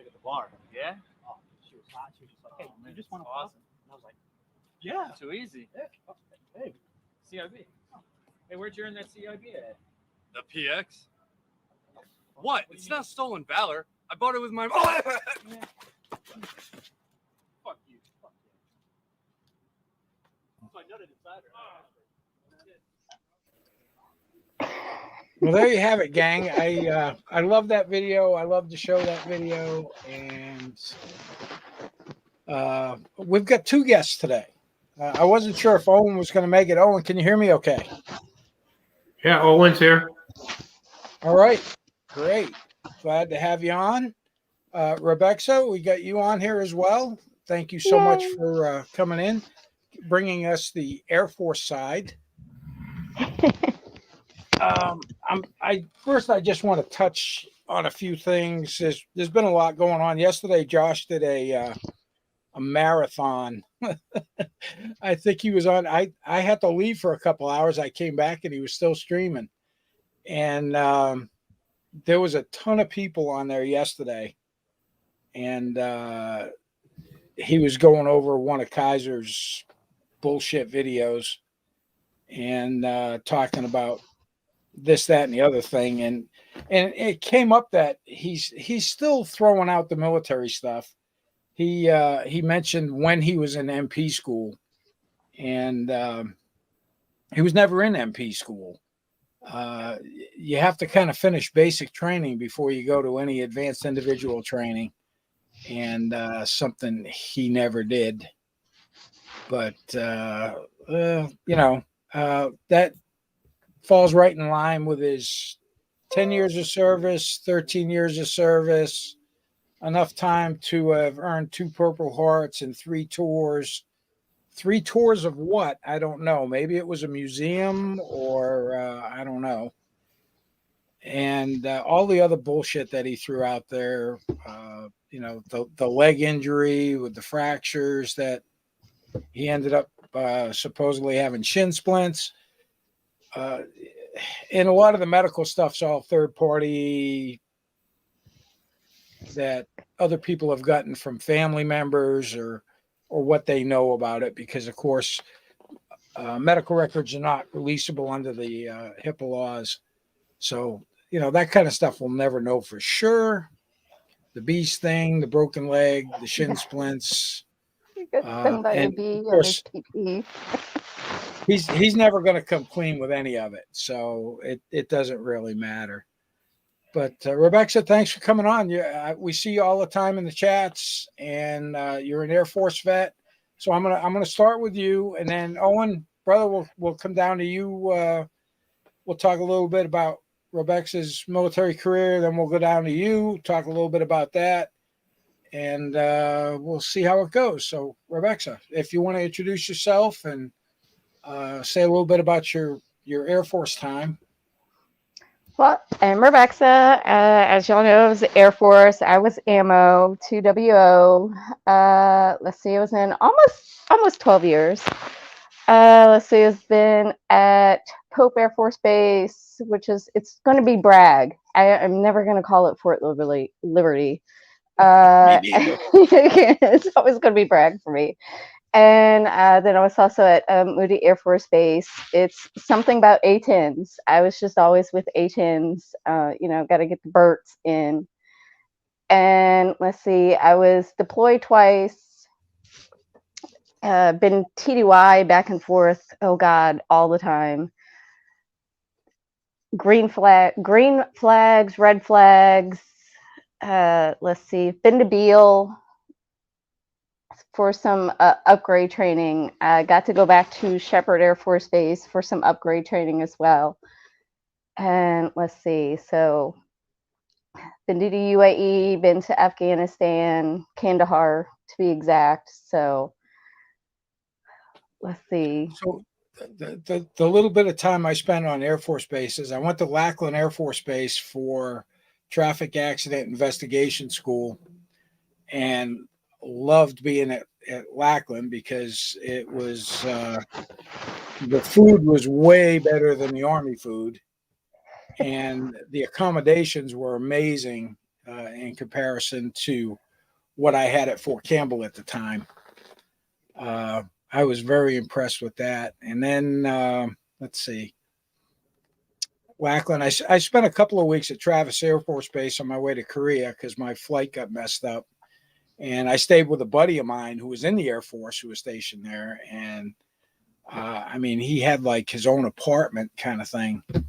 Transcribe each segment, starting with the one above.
chick at the bar. Yeah. Oh, she was hot. She was just like, "Hey, man, you just want to awesome. And I was like, "Yeah, Too easy. yeah. Oh, hey, CIB. Hey, where'd you earn that CIB at? The PX? What? What do It's you mean? not stolen valor. I bought it with my. Fuck you. fuck yeah." So I nutted inside her. Well, there you have it, gang. I love that video. I love to show that video, and we've got two guests today. I wasn't sure if Owen was going to make it. Owen, can you hear me? Okay. Yeah, Owen's here. All right. Great. Glad to have you on, Rebecca. We got you on here as well. Thank you so much for coming in, bringing us the Air Force side. I just want to touch on a few things. There's been a lot going on. Yesterday, Josh did a marathon. I think he was on. I had to leave for a couple hours. I came back and he was still streaming, and there was a ton of people on there yesterday, and he was going over one of Kaiser's bullshit videos and talking about this, that, and the other thing, and it came up that he's still throwing out the military stuff. He mentioned when he was in MP school, and he was never in MP school. You have to kind of finish basic training before you go to any advanced individual training, and something he never did. But that falls right in line with his 10 years of service, 13 years of service, enough time to have earned 2 Purple Hearts and 3 tours. 3 tours of what? I don't know. Maybe it was a museum, or I don't know. And all the other bullshit that he threw out there, the leg injury with the fractures that he ended up supposedly having shin splints. And a lot of the medical stuff's all third party that other people have gotten from family members or what they know about it, because of course medical records are not releasable under the HIPAA laws. So, that kind of stuff we'll never know for sure. The bee sting, the broken leg, the shin splints. And of course, he's never going to come clean with any of it, so it doesn't really matter. But Rebecca, thanks for coming on. We see you all the time in the chats, and you're an Air Force vet. So I'm gonna start with you, and then Owen, brother, we'll come down to you. We'll talk a little bit about Rebecca's military career, then we'll go down to you, talk a little bit about that, and we'll see how it goes. So Rebecca, if you want to introduce yourself and say a little bit about your Air Force time. Well, I'm Rebecca. As y'all know, I was the Air Force. I was AMO, 2WO. Let's see, I was in almost 12 years. Let's see, it's been at Pope Air Force Base, it's going to be Bragg. I'm never going to call it Fort Liberty. It's always going to be Bragg for me. And then I was also at Moody Air Force Base. It's something about A-10s. I was just always with A-10s, got to get the Berts in. And let's see, I was deployed twice, been TDY back and forth, oh God, all the time. Green flags, red flags. Let's see, been to Beale for some upgrade training. I got to go back to Shepherd Air Force Base for some upgrade training as well. And let's see, so been to the UAE, been to Afghanistan, Kandahar to be exact. So let's see. So the little bit of time I spent on Air Force bases, I went to Lackland Air Force Base for traffic accident investigation school, and loved being at Lackland because it was the food was way better than the Army food, and the accommodations were amazing. in comparison to what I had at Fort Campbell at the time. I was very impressed with that. And then let's see, Lackland. I spent a couple of weeks at Travis Air Force Base on my way to Korea because my flight got messed up. And I stayed with a buddy of mine who was in the Air Force who was stationed there. And I mean, he had like his own apartment kind of thing. It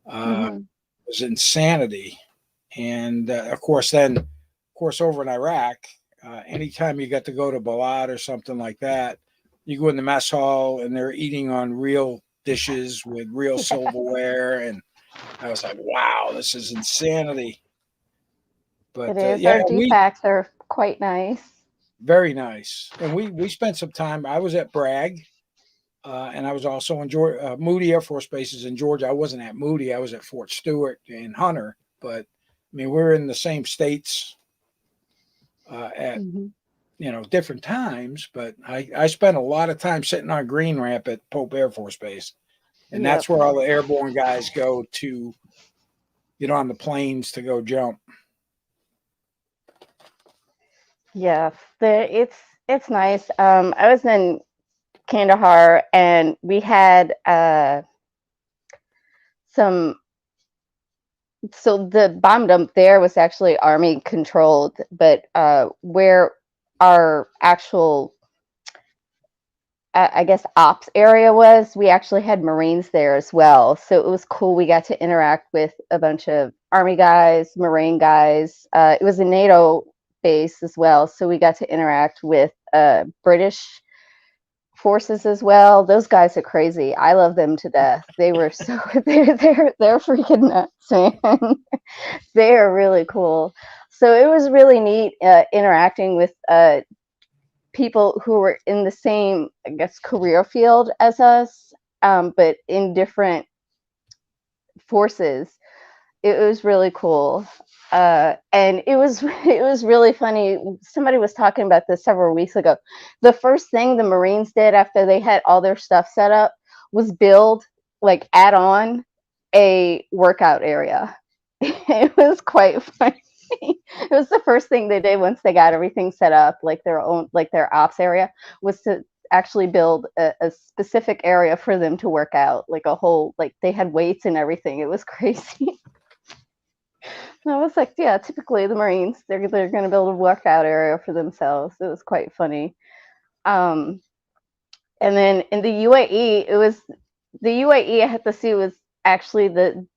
was insanity. And of course, over in Iraq, anytime you got to go to Balad or something like that, you go in the mess hall and they're eating on real dishes with real silverware. And I was like, wow, this is insanity. But It is. yeah, Our DPACs are quite nice. very nice. And we spent some time. I was at Bragg, and I was also in Georgia. Moody Air Force Base is in Georgia. I wasn't at Moody. I was at Fort Stewart and Hunter. But I mean, we're in the same states at different times. But I spent a lot of time sitting on Green Ramp at Pope Air Force Base, and that's where all the airborne guys go to get on the planes to go jump. Yeah, it's nice. I was in Kandahar, and we had some. So the bomb dump there was actually Army controlled, but where our actual, I guess, ops area was, we actually had Marines there as well. So it was cool. We got to interact with a bunch of Army guys, Marine guys. It was a NATO base as well, so we got to interact with British forces as well. Those guys are crazy. I love them to death. They were so they're freaking nuts, man. They are really cool. So it was really neat interacting with people who were in the same, I guess, career field as us, but in different forces. It was really cool. And it was really funny. Somebody was talking about this several weeks ago. The first thing the Marines did after they had all their stuff set up was add on a workout area. It was quite funny. It was the first thing they did once they got everything set up, like their ops area, was to actually build a specific area for them to work out, like a whole, like they had weights and everything. It was crazy. And I was like, yeah, typically the Marines, they're going to build a workout area for themselves. It was quite funny. And then in the UAE, I had to see, was actually the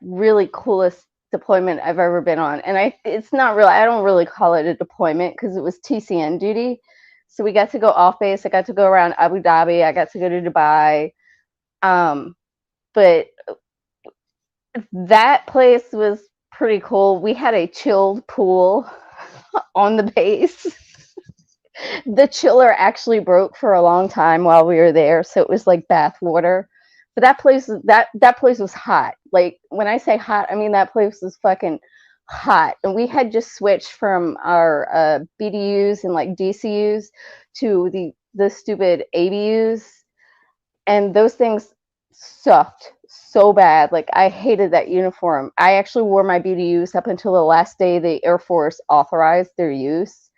really coolest deployment I've ever been on. And I don't really call it a deployment because it was TCN duty. So we got to go off base. I got to go around Abu Dhabi. I got to go to Dubai. But that place was pretty cool. We had a chilled pool on the base. The chiller actually broke for a long time while we were there, so it was like bath water. But that place was hot. Like, when I say hot, I mean that place was fucking hot. And we had just switched from our BDUs and like DCUs to the stupid ABUs, and those things sucked so bad. Like, I hated that uniform. I actually wore my BDUs up until the last day the Air Force authorized their use,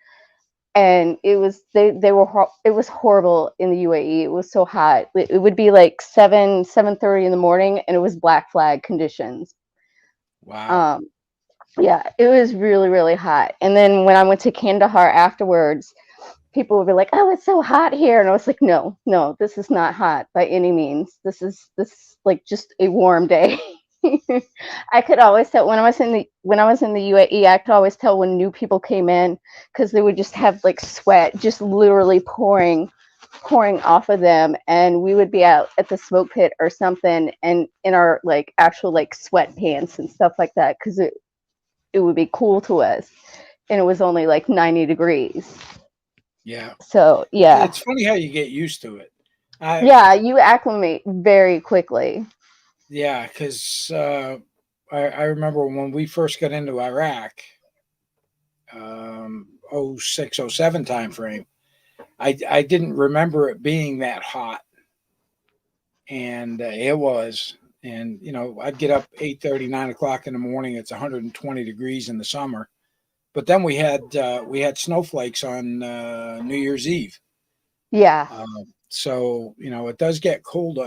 and it was it was horrible in the UAE. It was so hot. It would be like 7:30 in the morning, and it was black flag conditions. Wow. Yeah, it was really, really hot. And then when I went to Kandahar afterwards, people would be like, "Oh, it's so hot here," and I was like, "No, this is not hot by any means. This is like just a warm day." I could always tell when I was in the UAE. I could always tell when new people came in because they would just have like sweat just literally pouring off of them, and we would be out at the smoke pit or something, and in our like actual like sweatpants and stuff like that because it would be cool to us, and it was only like 90 degrees. Yeah. So yeah, it's funny how you get used to it. You acclimate very quickly. Yeah, because I remember when we first got into Iraq, 06, 07 time frame, I didn't remember it being that hot, and it was. And I'd get up 8:30, 9 o'clock in the morning. It's 120 degrees in the summer, but then we had snowflakes on New Year's Eve. Yeah. So it does get cold.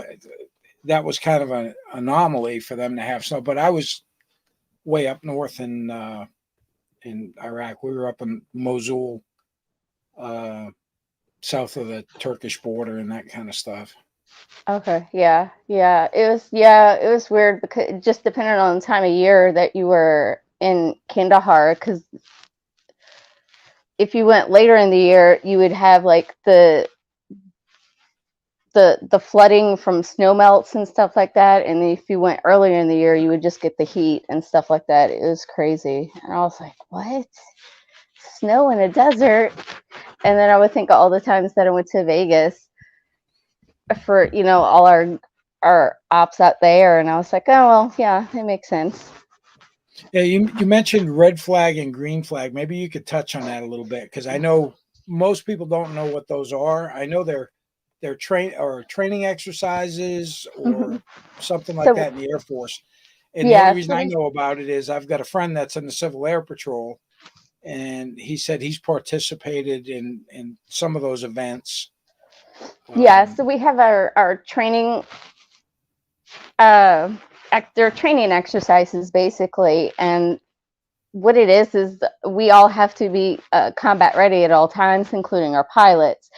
That was kind of an anomaly for them to have snow. But I was way up north in Iraq. We were up in Mosul, south of the Turkish border and that kind of stuff. Okay. Yeah. It was weird because it just depended on the time of year that you were in Kandahar. Because if you went later in the year, you would have like the flooding from snow melts and stuff like that. And if you went earlier in the year, you would just get the heat and stuff like that. It was crazy. And I was like, what? Snow in a desert? And then I would think of all the times that I went to Vegas for, all our ops out there. And I was like, oh, well, yeah, it makes sense. Yeah, you mentioned red flag and green flag. Maybe you could touch on that a little bit, because I know most people don't know what those are. I know they're training exercises or something like that in the Air Force. And the only reason I know about it is I've got a friend that's in the Civil Air Patrol, and he said he's participated in some of those events. Yeah, so we have our training, their training exercises basically, and what it is we all have to be combat ready at all times, including our pilots.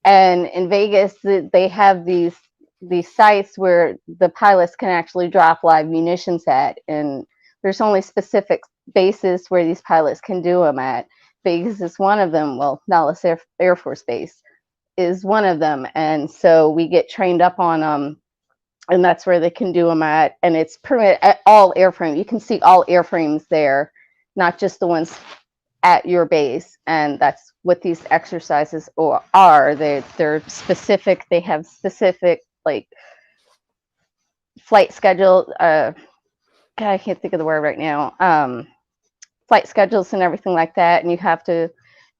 And in Vegas, they have these sites where the pilots can actually drop live munitions at, and there's only specific bases where these pilots can do them at. Vegas is one of them. Well, Nellis Air Force Base is one of them, and so we get trained up on them, and that's where they can do them at. And it's at all airframe. You can see all airframes there, not just the ones at your base. And that's what these exercises are. They're specific. They have specific like flight schedule. God, I can't think of the word right now. Flight schedules and everything like that. And you have to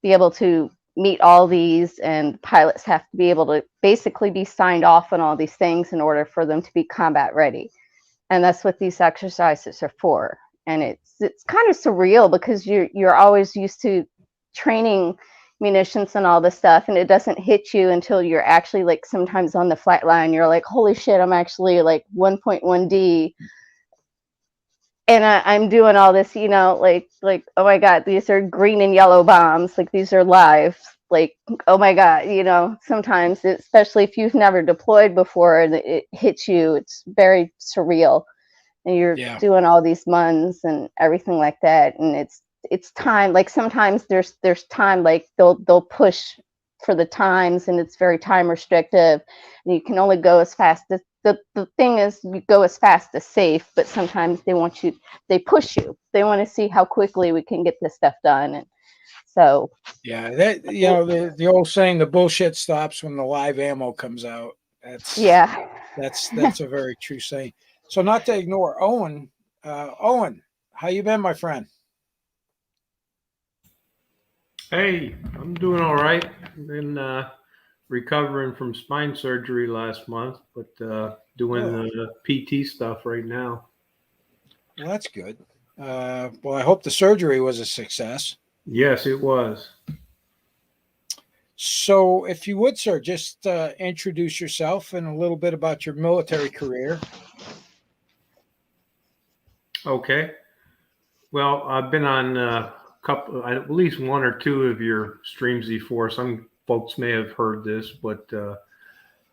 be able to meet all these, and pilots have to be able to basically be signed off on all these things in order for them to be combat ready. And that's what these exercises are for. And it's kind of surreal because you're always used to training munitions and all this stuff, and it doesn't hit you until you're actually like sometimes on the flight line. You're like, holy shit, I'm actually like 1.1D, and I'm doing all this, like oh my god, these are green and yellow bombs, like these are live, like oh my god, sometimes especially if you've never deployed before and it hits you, it's very surreal. And you're doing all these MUNs and everything like that, and it's time. Like sometimes there's time, like they'll push for the times, and it's very time restrictive, and you can only go as fast as the thing is you go as fast as safe. But sometimes they push you. They want to see how quickly we can get this stuff done, and so that the old saying, the bullshit stops when the live ammo comes out. That's a very true saying. So not to ignore Owen. Owen, how you been, my friend? Hey, I'm doing all right. Been recovering from spine surgery last month, but doing the PT stuff right now. Well, that's good. Well, I hope the surgery was a success. Yes, it was. So if you would, sir, just introduce yourself and a little bit about your military career. Okay. Well, I've been on at least one or two of your streams before. Some folks may have heard this, but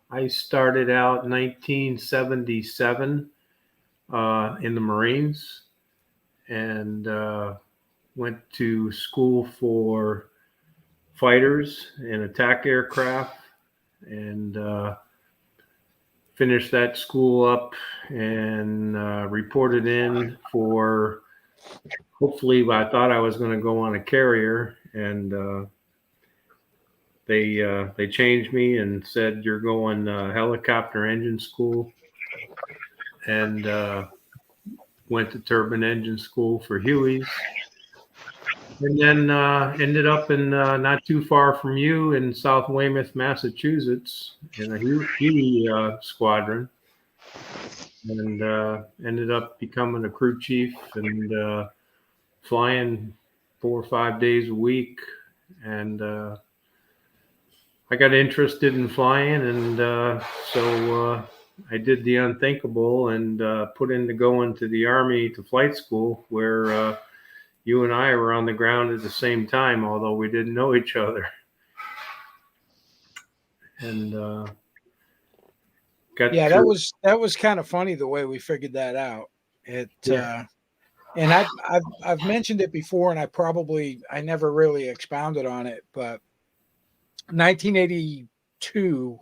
I started out 1977 in the Marines, and went to school for fighters and attack aircraft, and finished that school up and reported in for, hopefully, I thought I was going to go on a carrier, and they changed me and said, you're going helicopter engine school, and went to turbine engine school for Hueys, and then ended up in not too far from you in South Weymouth, Massachusetts, in a Huey squadron, and ended up becoming a crew chief and flying 4 or 5 days a week. And I got interested in flying, and so I did the unthinkable and put in to go into the Army to flight school, where you and I were on the ground at the same time, although we didn't know each other. And got Yeah, through. that was kind of funny the way we figured that out. It Yeah. and I've mentioned it before, and I never really expounded on it, but 1982,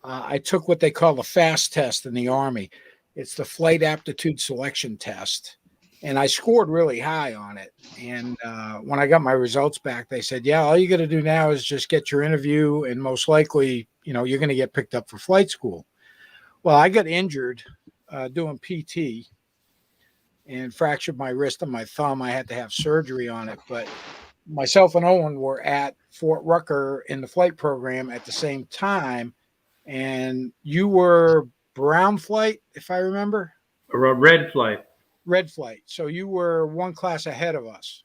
I took what they call the FAST test in the Army. It's the Flight Aptitude Selection Test, and I scored really high on it. And when I got my results back, they said, "Yeah, all you got to do now is just get your interview, and most likely, you're going to get picked up for flight school." Well, I got injured doing PT and fractured my wrist and my thumb. I had to have surgery on it, but myself and Owen were at Fort Rucker in the flight program at the same time, and you were brown flight, if I remember. Red flight. Red flight. So you were one class ahead of us.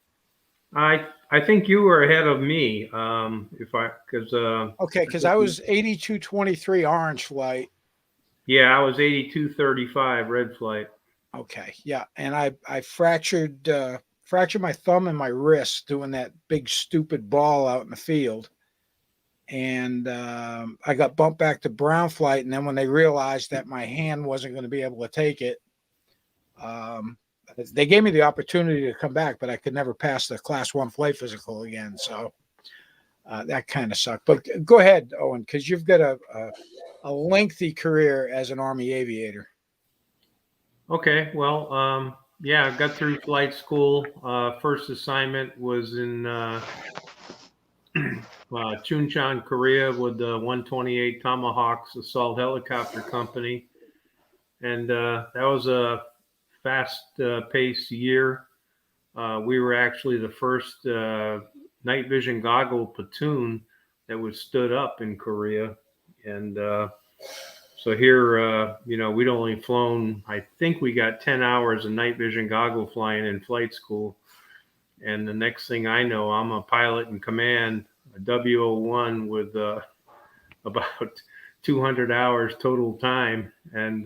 I think you were ahead of me. Because Okay, because I was 8223 orange flight. yeah, I was 8235 red flight. Okay, yeah, and I fractured my thumb and my wrist doing that big stupid ball out in the field, and I got bumped back to brown flight. And then when they realized that my hand wasn't going to be able to take it, they gave me the opportunity to come back, but I could never pass the class 1 flight physical again. So that kind of sucked. But go ahead, Owen, because you've got a lengthy career as an Army aviator. Okay, well, yeah, I got through flight school. First assignment was in Chuncheon, Korea, with the 128 Tomahawks Assault Helicopter Company, and that was a fast-paced year. We were actually the first night vision goggle platoon that was stood up in Korea, and so here, we'd only flown, I think we got 10 hours of night vision goggle flying in flight school. And the next thing I know, I'm a pilot in command, a W01 with about 200 hours total time. And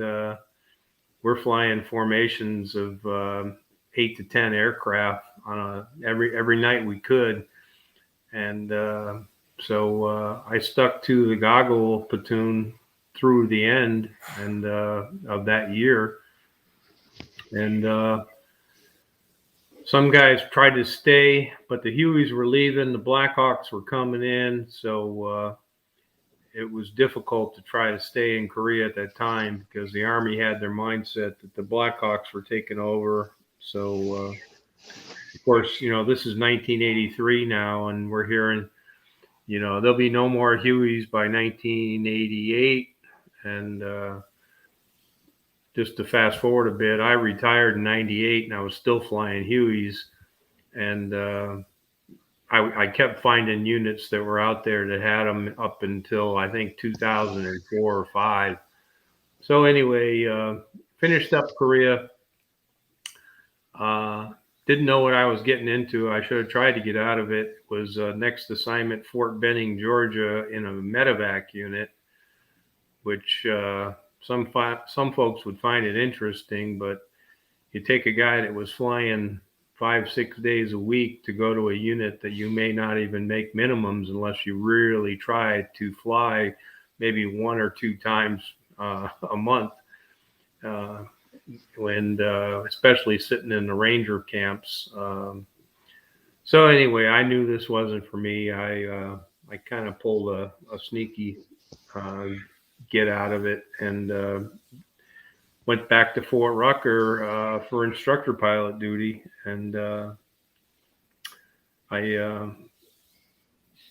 we're flying formations of 8 to 10 aircraft on every night we could. And so I stuck to the goggle platoon through the end and of that year. And some guys tried to stay, but the Hueys were leaving, the Blackhawks were coming in, so it was difficult to try to stay in Korea at that time because the Army had their mindset that the Blackhawks were taking over. So of course, this is 1983 now, and we're hearing there'll be no more Hueys by 1988. And just to fast forward a bit, I retired in 98 and I was still flying Hueys. And I kept finding units that were out there that had them up until I think 2004 or 5. So anyway, finished up Korea. Didn't know what I was getting into. I should have tried to get out of it. Was next assignment, Fort Benning, Georgia, in a medevac unit, which some folks would find it interesting, but you take a guy that was flying 5-6 days a week to go to a unit that you may not even make minimums unless you really try to fly maybe 1 or 2 times a month, and especially sitting in the ranger camps. So anyway, I knew this wasn't for me. I kind of pulled a sneaky get out of it and went back to Fort Rucker for instructor pilot duty, and I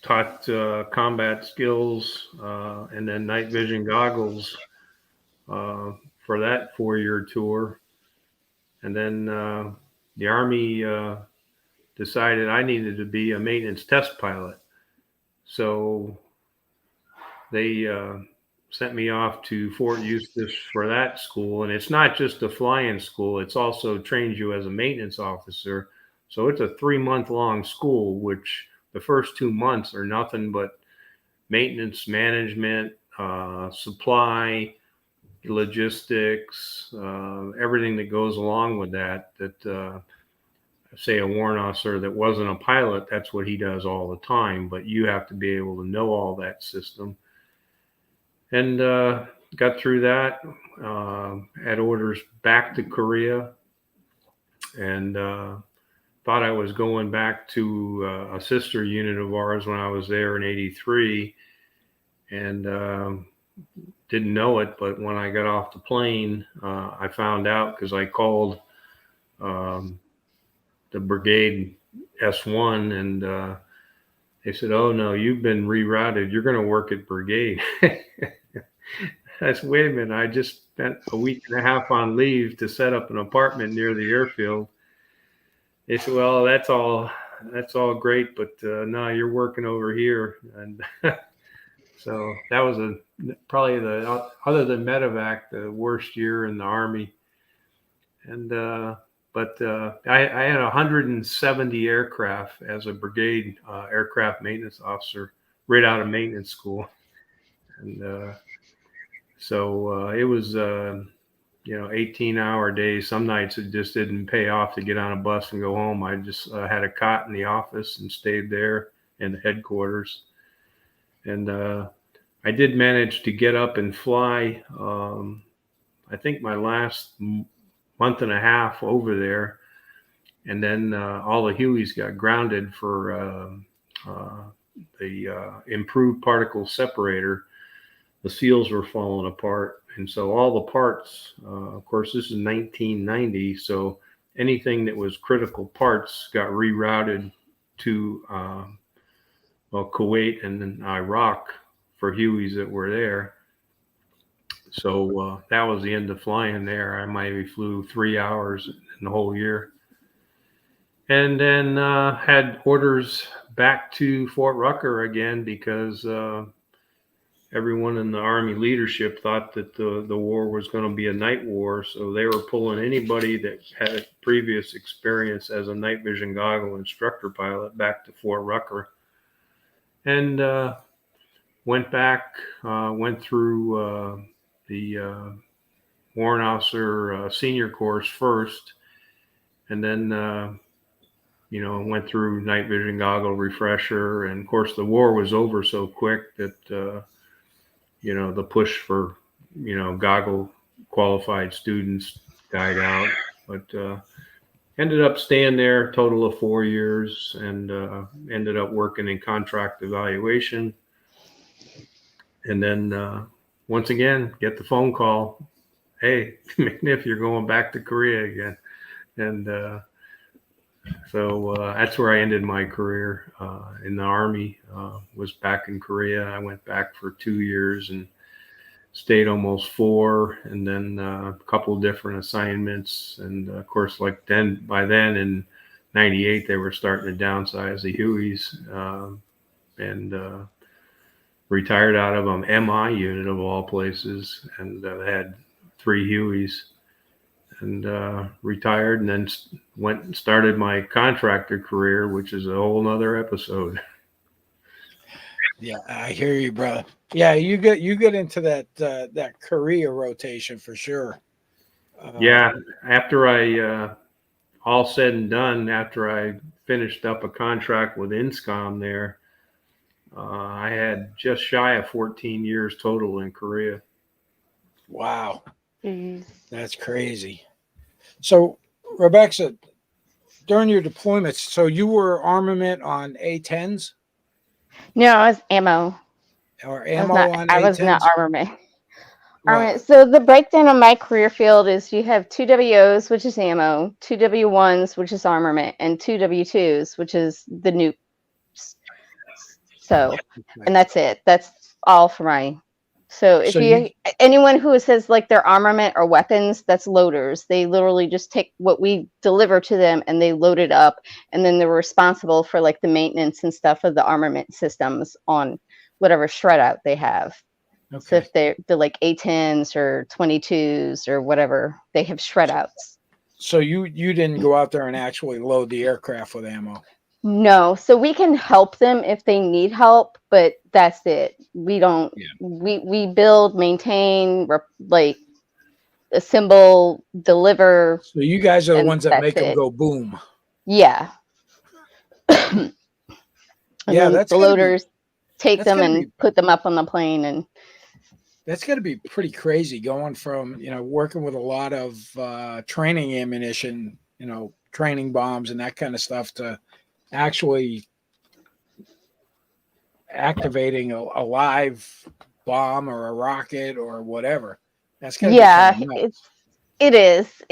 taught combat skills and then night vision goggles for that 4-year tour. And then the Army decided I needed to be a maintenance test pilot. So they sent me off to Fort Eustis for that school. And it's not just a flying school, it's also trains you as a maintenance officer. So it's a 3-month long school, which the first 2 months are nothing but maintenance management, supply, logistics, everything that goes along with that, say a warrant officer that wasn't a pilot, that's what he does all the time, but you have to be able to know all that system. And got through that, had orders back to Korea, and thought I was going back to a sister unit of ours when I was there in '83, and didn't know it, but when I got off the plane, I found out because I called the brigade S1, and they said, "Oh no, you've been rerouted. You're going to work at brigade." I said, "Wait a minute, I just spent a week and a half on leave to set up an apartment near the airfield." They said, "Well, that's all great, but no, you're working over here." And so that was probably the, other than medevac, the worst year in the Army. And but I had 170 aircraft as a brigade aircraft maintenance officer right out of maintenance school, and so it was 18-hour days. Some nights it just didn't pay off to get on a bus and go home. I just had a cot in the office and stayed there in the headquarters. And I did manage to get up and fly. I think my last month and a half over there, and then all the Hueys got grounded for the improved particle separator. The seals were falling apart, and so all the parts, of course this is 1990, so anything that was critical parts got rerouted to Kuwait and then Iraq for Hueys that were there. So that was the end of flying there. I maybe flew 3 hours in the whole year. And then had orders back to Fort Rucker again because everyone in the Army leadership thought that the war was going to be a night war. So they were pulling anybody that had previous experience as a night vision goggle instructor pilot back to Fort Rucker. And went back, went through the warrant officer senior course first, and then went through night vision goggle refresher. And of course the war was over so quick that the push for goggle qualified students died out, but ended up staying there a total of 4 years, and ended up working in contract evaluation. And then once again, get the phone call, "Hey, McNiff, you're going back to Korea again." And so that's where I ended my career in the Army. Was back in Korea. I went back for 2 years and stayed almost 4, and then a couple different assignments. And of course, by then in '98, they were starting to downsize the Hueys, and retired out of an MI unit of all places, and had 3 Hueys, and retired, and then went and started my contractor career, which is a whole nother episode. Yeah, I hear you, brother. Yeah, you get into that career rotation for sure. Yeah, after I all said and done, after I finished up a contract with INSCOM there, I had just shy of 14 years total in Korea. Wow, that's crazy. So, Rebecca, during your deployments, so you were armament on A-10s? No, I was ammo. Or ammo on A-10s? I was not armament. What? So the breakdown of my career field is you have 2 WOs, which is ammo, 2 W1s, which is armament, and 2 W2s, which is the nukes. So, and that's it. That's all for my. So if anyone who says like they're armament or weapons, that's loaders. They literally just take what we deliver to them and they load it up, and then they're responsible for like the maintenance and stuff of the armament systems on whatever shred out they have. Okay. So if they're like A-10s or 22s or whatever, they have shred outs. So you didn't go out there and actually load the aircraft with ammo. No, so we can help them if they need help, but that's it. We don't. Yeah. We build, maintain, like assemble, deliver. So you guys are the And ones that that's make them it. go boom. Yeah. And Yeah, then that's the gotta loaders take that's them gotta and be put them up on the plane. And that's got to be pretty crazy going from, working with a lot of training ammunition, training bombs and that kind of stuff to actually activating a live bomb or a rocket or whatever. That's got to be kind yeah, of nuts. it is.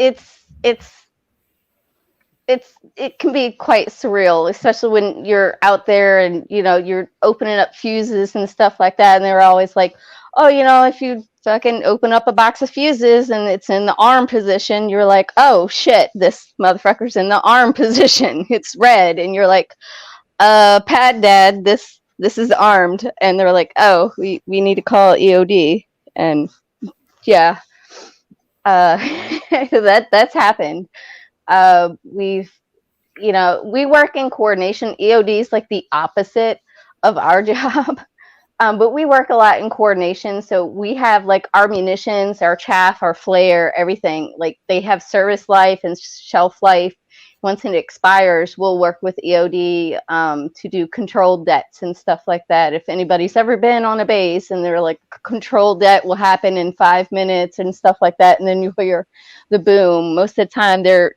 It can be quite surreal, especially when you're out there and you're opening up fuses and stuff like that, and they're always like, oh, if you fucking open up a box of fuses and it's in the arm position, you're like, oh shit, this motherfucker's in the arm position, it's red, and you're like, pad dad, this is armed, and they're like, oh, we need to call EOD. And yeah, that's happened. We've we work in coordination. EOD is like the opposite of our job. But we work a lot in coordination. So we have like our munitions, our chaff, our flare, everything. Like they have service life and shelf life. Once it expires, we'll work with EOD to do controlled debts and stuff like that. If anybody's ever been on a base and they're like, controlled debt will happen in 5 minutes and stuff like that, and then you hear the boom. Most of the time, they're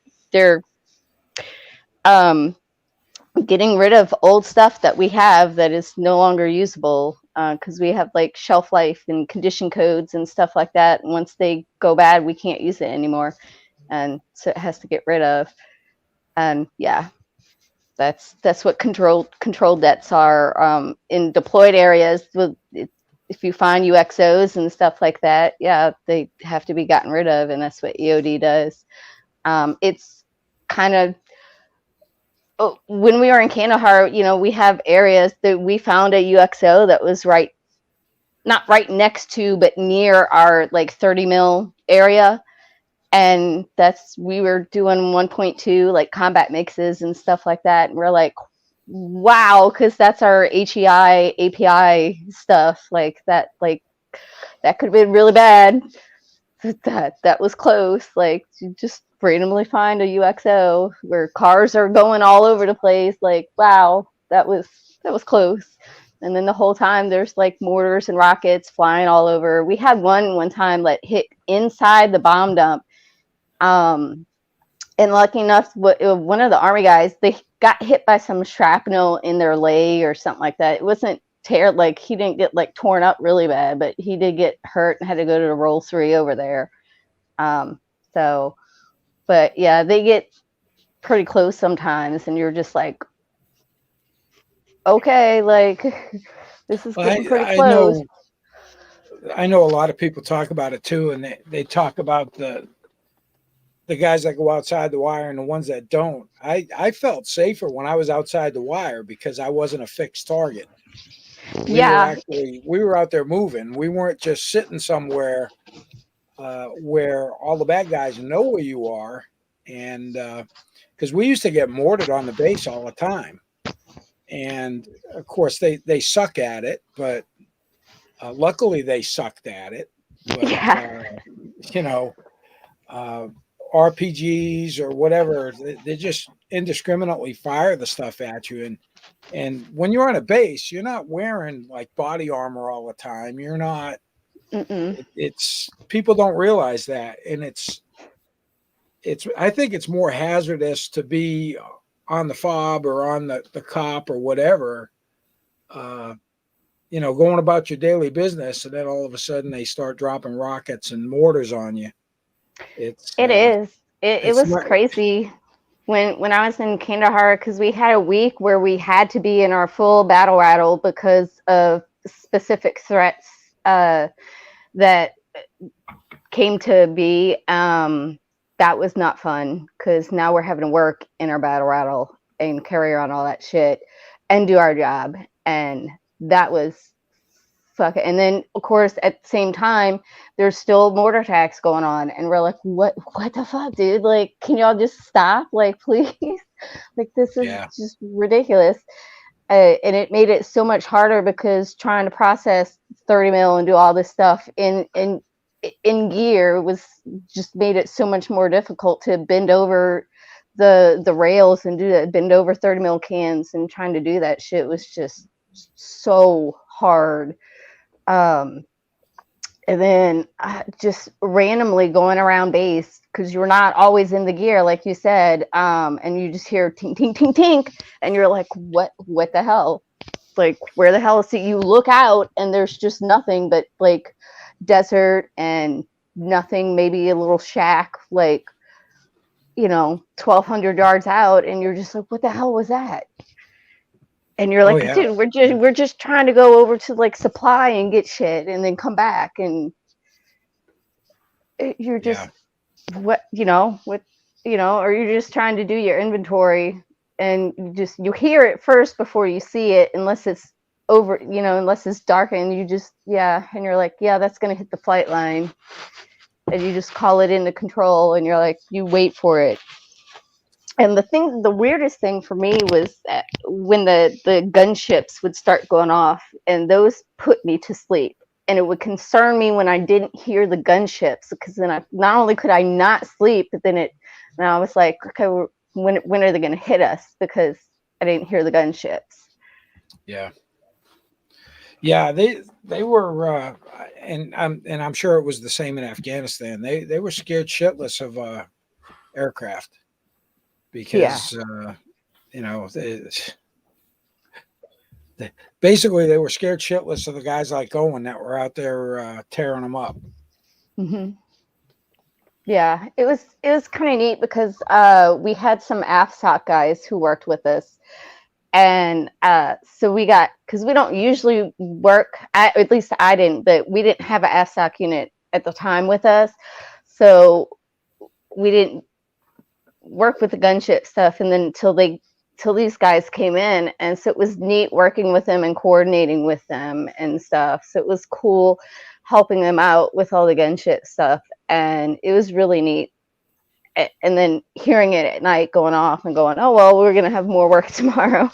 getting rid of old stuff that we have that is no longer usable, because we have like shelf life and condition codes and stuff like that. And once they go bad, we can't use it anymore, and so it has to get rid of. And yeah, that's what controlled debts are in deployed areas. If you find UXOs and stuff like that, yeah, they have to be gotten rid of, and that's what EOD does. It's kind of, when we were in Kandahar, we have areas that we found a UXO that was not right next to, but near our like 30 mil area. And we were doing 1.2 like combat mixes and stuff like that. And we're like, wow, because that's our HEI API stuff. Like that could have been really bad. That was close. Like, you just randomly find a UXO where cars are going all over the place. Like, wow, that was close. And then the whole time there's like mortars and rockets flying all over. We had one time that hit inside the bomb dump. And lucky enough, one of the Army guys, they got hit by some shrapnel in their leg or something like that. It wasn't like he didn't get like torn up really bad, but he did get hurt and had to go to the roll 3 over there. But yeah, they get pretty close sometimes, and you're just like, okay, like this is getting pretty close. I know a lot of people talk about it too, and they talk about the guys that go outside the wire and the ones that don't. I felt safer when I was outside the wire because I wasn't a fixed target. We were out there moving. We weren't just sitting somewhere where all the bad guys know where you are. And because we used to get mortared on the base all the time. And of course they suck at it, but luckily they sucked at it. But, RPGs or whatever, they just indiscriminately fire the stuff at you. And when you're on a base, you're not wearing like body armor all the time. You're not. It's people don't realize that, and it's. I think it's more hazardous to be on the fob or on the cop or whatever. Going about your daily business, and then all of a sudden they start dropping rockets and mortars on you. It was crazy when I was in Kandahar, because we had a week where we had to be in our full battle rattle because of specific threats that came to be. That was not fun, because now we're having to work in our battle rattle and carry around all that shit and do our job, and that was fuck it. And then, of course, at the same time, there's still mortar attacks going on. And we're like, what the fuck, dude? Like, can y'all just stop? Like, please? Like, this is just ridiculous. And it made it so much harder because trying to process 30 mil and do all this stuff in gear was just made it so much more difficult to bend over the rails and do that, bend over 30 mil cans, and trying to do that shit was just so hard. And then just randomly going around base, because you're not always in the gear, like you said, and you just hear tink, tink, tink, tink, and you're like, what the hell? Like, where the hell is it? You look out, and there's just nothing but, like, desert and nothing, maybe a little shack, like, 1,200 yards out, and you're just like, what the hell was that? And you're like, dude, we're just trying to go over to, like, supply and get shit and then come back. And you're just, or you're just trying to do your inventory, and you hear it first before you see it, unless it's over, unless it's dark, and you just, and you're like, that's going to hit the flight line. And you just call it into control, and you're like, you wait for it. And the weirdest thing for me was that when the gunships would start going off, and those put me to sleep. And it would concern me when I didn't hear the gunships, because then not only could I not sleep, but then I was like, okay, when are they going to hit us? Because I didn't hear the gunships. Yeah. Yeah, they were, and I'm sure it was the same in Afghanistan. They were scared shitless of aircraft. Because basically they were scared shitless of the guys like Owen that were out there tearing them up. Mm-hmm. Yeah, it was kind of neat because we had some AFSOC guys who worked with us, and so because we don't usually work, at least I didn't, but we didn't have an AFSOC unit at the time with us, so we didn't work with the gunship stuff, and then till these guys came in, and so it was neat working with them and coordinating with them and stuff. So it was cool helping them out with all the gunship stuff, and it was really neat. And then hearing it at night going off and going, oh well, we're gonna have more work tomorrow,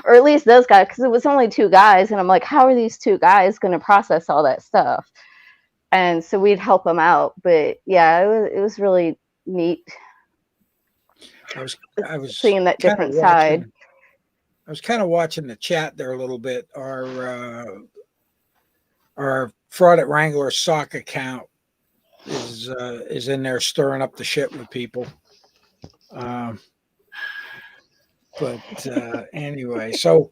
or at least those guys, because it was only 2 guys, and I'm like, how are these 2 guys gonna process all that stuff? And so we'd help them out. But yeah, it was really neat. I was seeing that different side. I was kind of watching the chat there a little bit. Our Fraud at Wrangler sock account is in there stirring up the shit with people. But anyway, so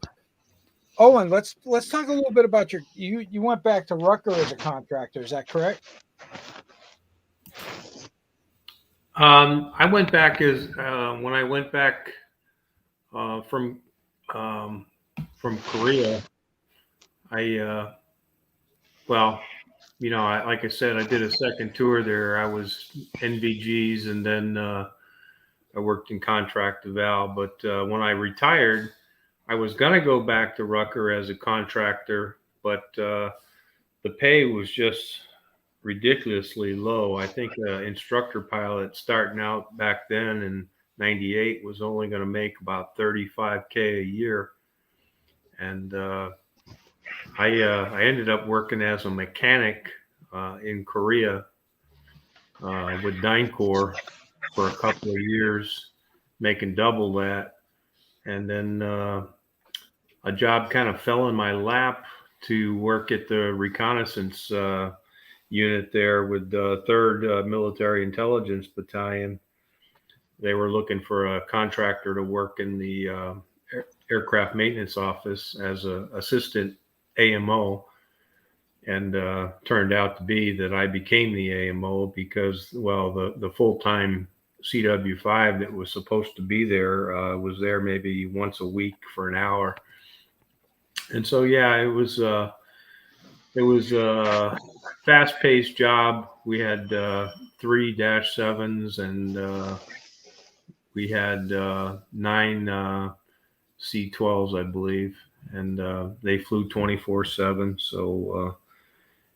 Owen, let's talk a little bit about you went back to Rucker as a contractor. Is that correct? I went back when I went back from Korea. Like I said, I did a second tour there. I was NVGs, and then I worked in contract eval. But when I retired, I was gonna go back to Rucker as a contractor, but the pay was just ridiculously low. I think instructor pilot starting out back then in '98 was only going to make about $35K a year, and I ended up working as a mechanic in Korea with DynCorp for a couple of years, making double that, and then a job kind of fell in my lap to work at the reconnaissance unit there with the 3rd Military Intelligence Battalion. They were looking for a contractor to work in the aircraft maintenance office as an assistant AMO, and turned out to be that I became the AMO because, well, the full-time CW5 that was supposed to be there was there maybe once a week for an hour. And so, yeah, it was a fast-paced job. We had 3 -7s, and we had 9 C-12s, I believe. and they flew 24/7. So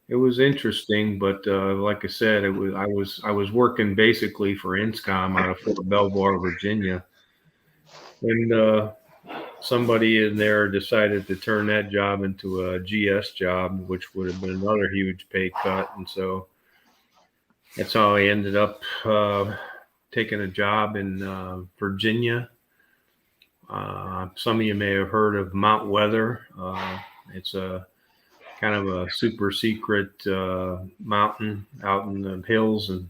it was interesting, but like I said, I was working basically for INSCOM out of Fort Belvoir, Virginia, and somebody in there decided to turn that job into a GS job, which would have been another huge pay cut, and so that's how I ended up taking a job in Virginia. Some of you may have heard of Mount Weather. It's a kind of a super secret mountain out in the hills in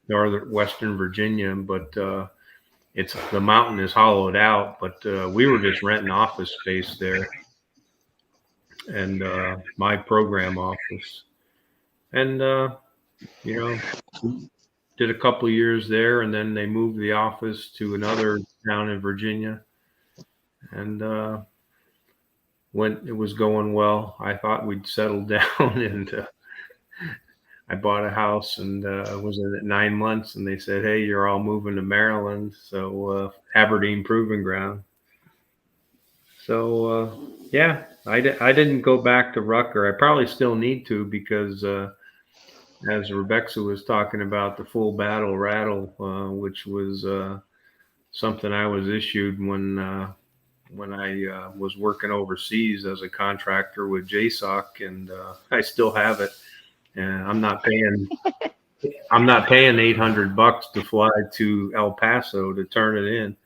northwestern Virginia, but the mountain is hollowed out. But we were just renting office space there, and my program office, and you know, did a couple of years there, and then they moved the office to another town in Virginia, and when it was going well, I thought we'd settle down, and I bought a house and was in it 9 months, and they said, "Hey, you're all moving to Maryland, so Aberdeen Proving Ground." So yeah, I didn't go back to Rucker. I probably still need to because as Rebecca was talking about the full battle rattle, which was something I was issued when I was working overseas as a contractor with JSOC, and I still have it. And I'm not paying $800 to fly to El Paso to turn it in.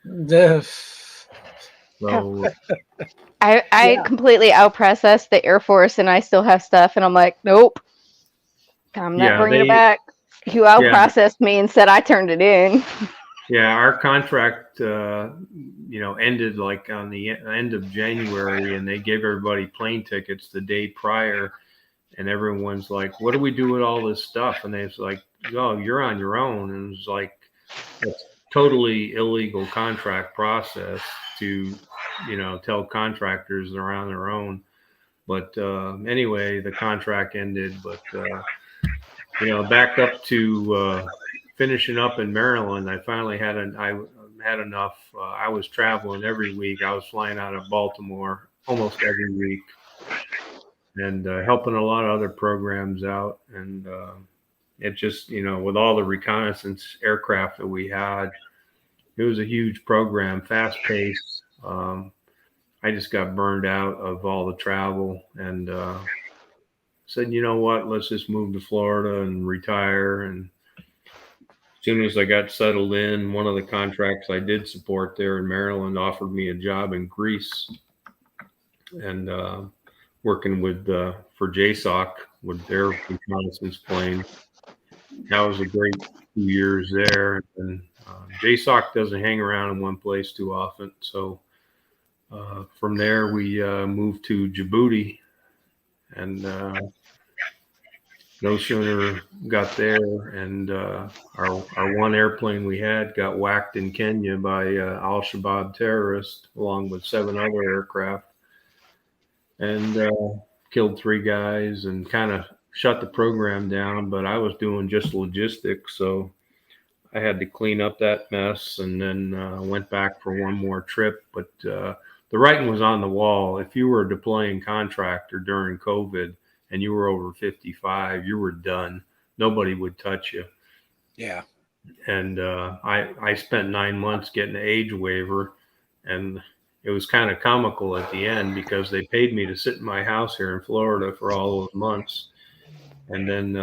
So I Yeah. completely outprocessed the Air Force, and I still have stuff, and I'm like, nope, I'm not yeah, bringing it back. You outprocessed me and said I turned it in. yeah, our contract, ended like on the end of January, and they gave everybody plane tickets the day prior. And everyone's like, "What do we do with all this stuff?" And they was like, "Oh, you're on your own." And it was like, it's totally illegal contract process to, tell contractors they're on their own. But anyway, the contract ended. But back up to finishing up in Maryland, I finally had enough. I was traveling every week. I was flying out of Baltimore almost every week, and helping a lot of other programs out. And it just, with all the reconnaissance aircraft that we had, it was a huge program, fast paced. I just got burned out of all the travel, and said, you know what, let's just move to Florida and retire. And as soon as I got settled in, one of the contracts I did support there in Maryland offered me a job in Greece, and working with for JSOC with their reconnaissance plane. That was a great 2 years there. And JSOC doesn't hang around in one place too often. So from there, we moved to Djibouti, and no sooner got there, and our one airplane we had got whacked in Kenya by Al-Shabaab terrorists, along with 7 other aircraft, and killed 3 guys and kind of shut the program down. But I was doing just logistics, so I had to clean up that mess, and then went back for one more trip. But the writing was on the wall. If you were a deploying contractor during COVID and you were over 55, you were done. Nobody would touch you. Yeah. And I spent 9 months getting an age waiver, and it was kind of comical at the end because they paid me to sit in my house here in Florida for all those months. And then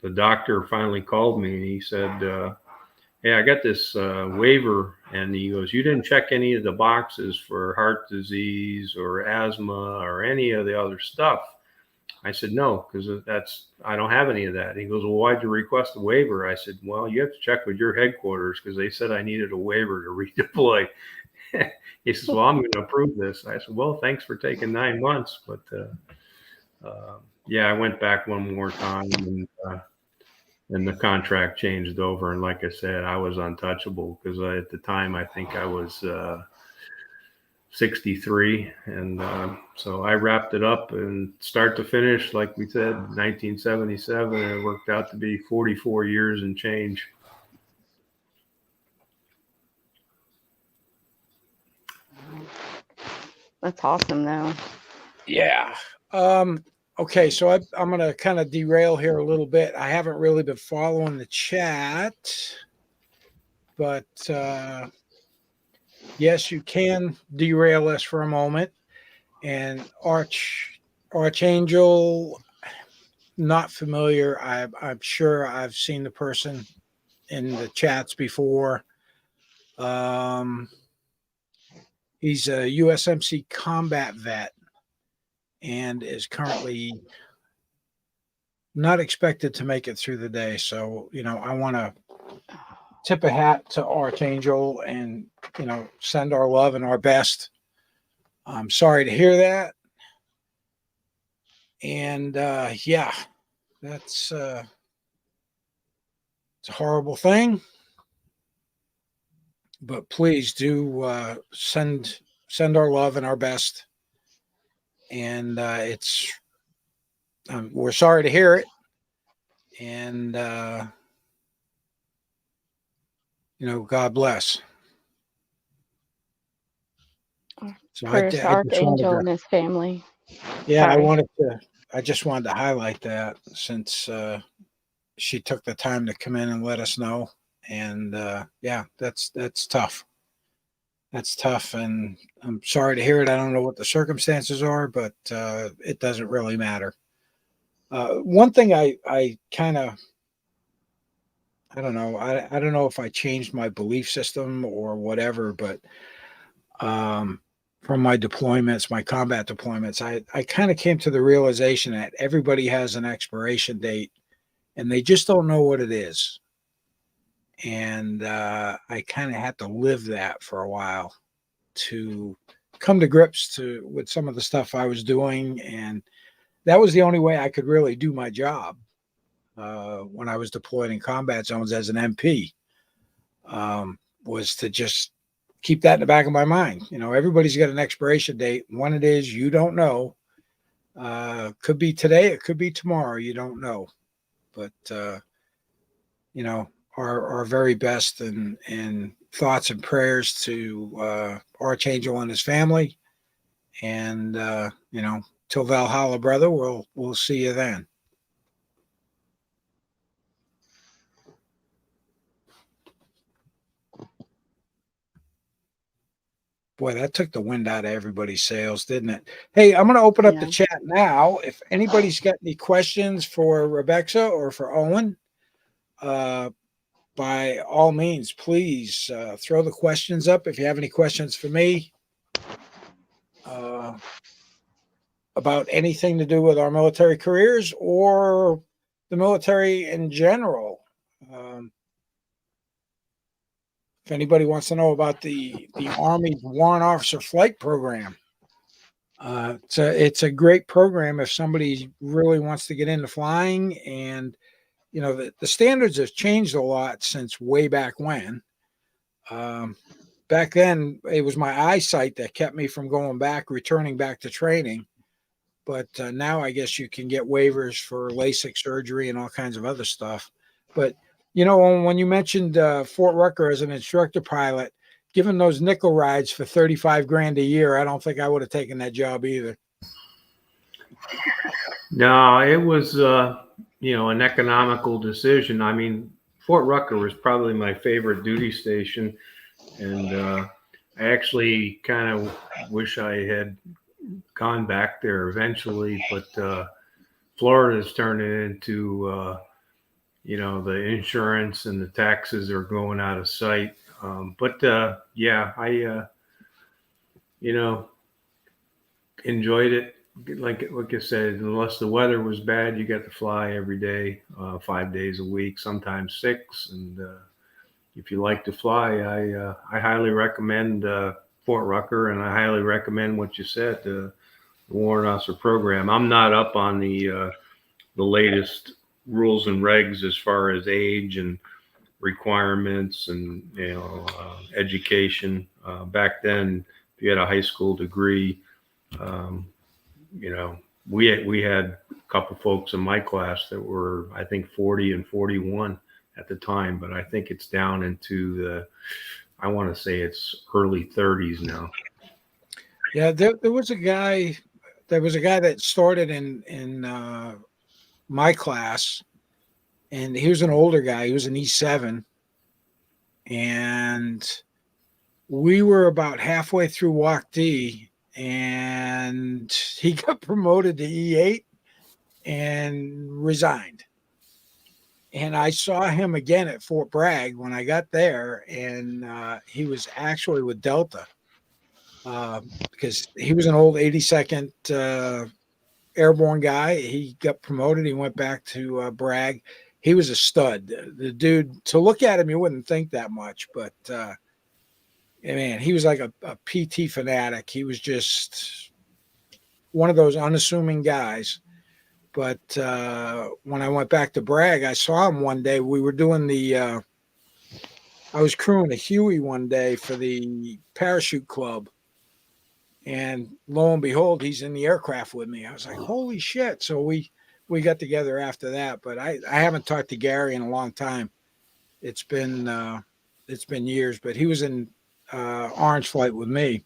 the doctor finally called me, and he said, "Hey, I got this waiver." And he goes, "You didn't check any of the boxes for heart disease or asthma or any of the other stuff." I said, "No, because I don't have any of that." He goes, "Well, why'd you request a waiver?" I said, "Well, you have to check with your headquarters because they said I needed a waiver to redeploy." He says, "Well, I'm going to approve this." I said, "Well, thanks for taking 9 months." But yeah, I went back one more time, and the contract changed over. And like I said, I was untouchable because at the time, I think I was 63. And so I wrapped it up, and start to finish, like we said, 1977. And it worked out to be 44 years and change. That's awesome, though. Yeah. Okay, so I'm going to kind of derail here a little bit. I haven't really been following the chat, but yes, you can derail us for a moment. And Archangel, not familiar. I'm sure I've seen the person in the chats before. He's a USMC combat vet and is currently not expected to make it through the day. So, I want to tip a hat to Archangel and, send our love and our best. I'm sorry to hear that. And yeah, that's it's a horrible thing. But please do send our love and our best. And we're sorry to hear it. And God bless. So Prayers to Archangel and his family. Yeah, Sorry. I just wanted to highlight that since she took the time to come in and let us know. And yeah, that's tough. That's tough, and I'm sorry to hear it. I don't know what the circumstances are, but it doesn't really matter. One thing I kind of, I don't know. I don't know if I changed my belief system or whatever, but from my deployments, my combat deployments, I kind of came to the realization that everybody has an expiration date and they just don't know what it is. And I kind of had to live that for a while to come to grips with some of the stuff I was doing. And that was the only way I could really do my job when I was deployed in combat zones as an MP, was to just keep that in the back of my mind. Everybody's got an expiration date. When it is, you don't know. Could be today. It could be tomorrow. You don't know. But, our very best and thoughts and prayers to Archangel and his family. And, till Valhalla, brother, we'll see you then. Boy, that took the wind out of everybody's sails, didn't it? Hey, I'm going to open up the chat now. If anybody's got any questions for Rebecca or for Owen, by all means, please throw the questions up. If you have any questions for me about anything to do with our military careers or the military in general. If anybody wants to know about the Army's Warrant Officer Flight Program, it's a great program if somebody really wants to get into flying. And the standards have changed a lot since way back when. Back then, it was my eyesight that kept me from returning back to training. But now I guess you can get waivers for LASIK surgery and all kinds of other stuff. But, when you mentioned Fort Rucker as an instructor pilot, given those nickel rides for $35,000 a year, I don't think I would have taken that job either. No, it was, an economical decision. I mean, Fort Rucker was probably my favorite duty station. And I actually kind of wish I had gone back there eventually, but Florida's turning into, the insurance and the taxes are going out of sight. Yeah, I, enjoyed it. Like I said, unless the weather was bad, you got to fly every day, 5 days a week, sometimes 6. And if you like to fly, I highly recommend Fort Rucker, and I highly recommend what you said, the Warrant Officer program. I'm not up on the latest rules and regs as far as age and requirements and education. Back then, if you had a high school degree, we had a couple folks in my class that were, I think, 40 and 41 at the time, but I think it's down into I want to say it's early 30s now. Yeah, there was a guy. There was a guy that started in my class, and he was an older guy. He was an E7, and we were about halfway through Walk D, and he got promoted to E8 and resigned. And I saw him again at Fort Bragg when I got there, and he was actually with Delta because he was an old 82nd airborne guy. He got promoted. He went back to Bragg. He was a stud. The dude, to look at him, you wouldn't think that much, but man, he was like a PT fanatic. He was just one of those unassuming guys. But when I went back to Bragg, I saw him one day. We were doing I was crewing a Huey one day for the parachute club. And lo and behold, he's in the aircraft with me. I was like, holy shit. So we got together after that. But I haven't talked to Gary in a long time. It's been years, but he was in Orange Flight with me.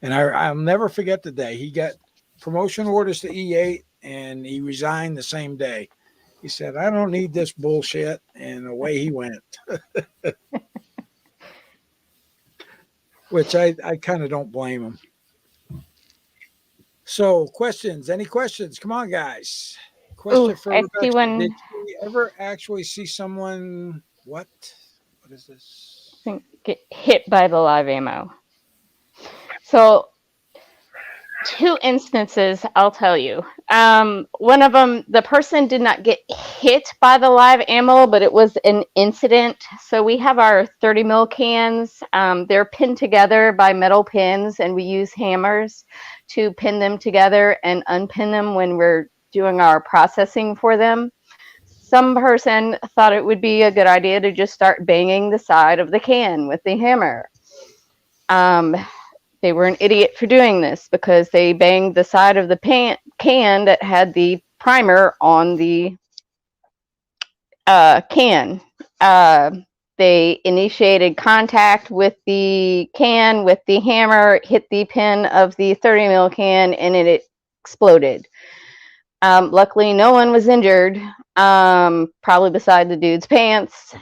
And I'll never forget the day. He got promotion orders to E8 and he resigned the same day. He said, I don't need this bullshit. And away he went. Which I kind of don't blame him. So questions, any questions? Come on, guys. Question Ooh, for I Rebecca. see one. Did you ever actually see someone, what is this? Get hit by the live ammo. So 2 instances, I'll tell you. One of them, the person did not get hit by the live ammo, but it was an incident. So we have our 30 mil cans. They're pinned together by metal pins, and we use hammers to pin them together and unpin them when we're doing our processing for them. Some person thought it would be a good idea to just start banging the side of the can with the hammer. They were an idiot for doing this because they banged the side of the can that had the primer on the can. They initiated contact with the can with the hammer, hit the pin of the 30 mil can, and it exploded. Luckily, no one was injured, probably beside the dude's pants.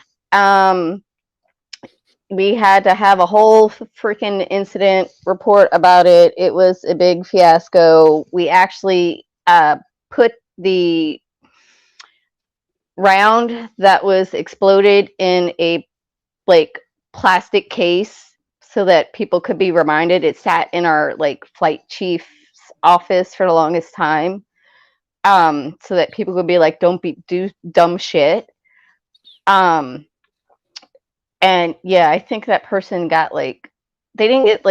We had to have a whole freaking incident report about it. It was a big fiasco. We actually put the round that was exploded in a plastic case so that people could be reminded. It sat in our flight chief's office for the longest time, so that people could be like, don't do dumb shit. And yeah, I think that person got they didn't get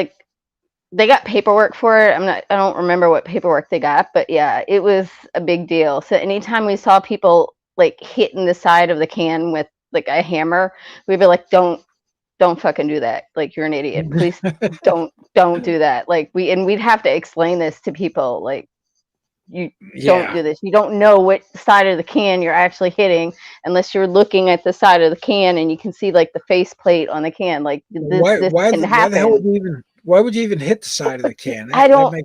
they got paperwork for it. I don't remember what paperwork they got, but yeah, it was a big deal. So anytime we saw people hitting the side of the can with a hammer, we'd be like, don't fucking do that. You're an idiot. Please don't do that. We'd have to explain this to people. You don't do this. You don't know what side of the can you're actually hitting unless you're looking at the side of the can and you can see the faceplate on the can. This can happen. Why would you even hit the side of the can? I don't. He's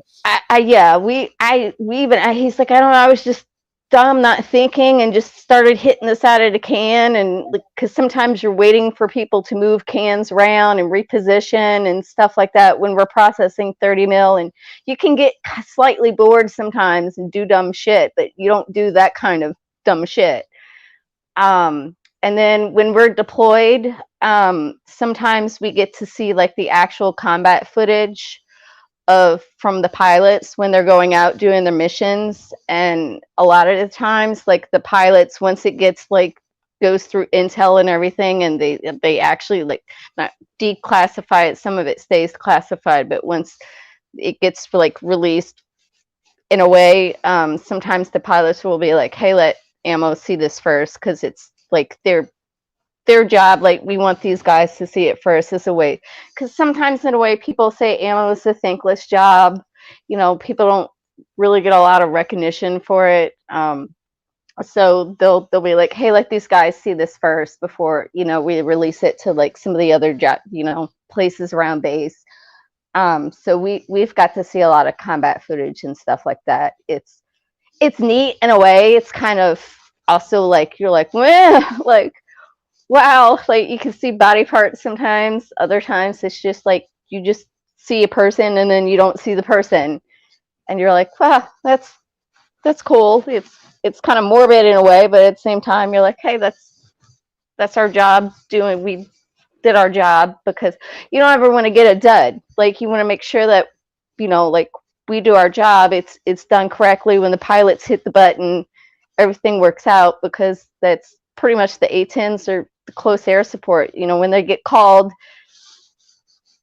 like, I don't know. I was just dumb, not thinking, and just started hitting the side of the can. And because sometimes you're waiting for people to move cans around and reposition and stuff like that when we're processing 30 mil, and you can get slightly bored sometimes and do dumb shit, but you don't do that kind of dumb shit. And then when we're deployed, sometimes we get to see the actual combat footage from the pilots when they're going out doing their missions. And a lot of the times, the pilots, once it gets goes through intel and everything, and they actually not declassify it, some of it stays classified, but once it gets released in a way, sometimes the pilots will be like, hey, let ammo see this first, because it's their job. We want these guys to see it first as a way, because sometimes in a way people say ammo is a thankless job. People don't really get a lot of recognition for it. So they'll be like, hey, let these guys see this first before we release it to some of the other places around base. So we've got to see a lot of combat footage and stuff like that. It's neat in a way. It's kind of also like you're like, meh, like wow, like you can see body parts sometimes. Other times it's just like you just see a person and then you don't see the person, and you're like, wow, that's cool. It's kind of morbid in a way, but at the same time, you're like, hey, that's our job. We did our job, because you don't ever want to get a dud. Like you want to make sure that like we do our job. It's done correctly when the pilots hit the button, everything works out, because that's pretty much the A-10s or the close air support. When they get called,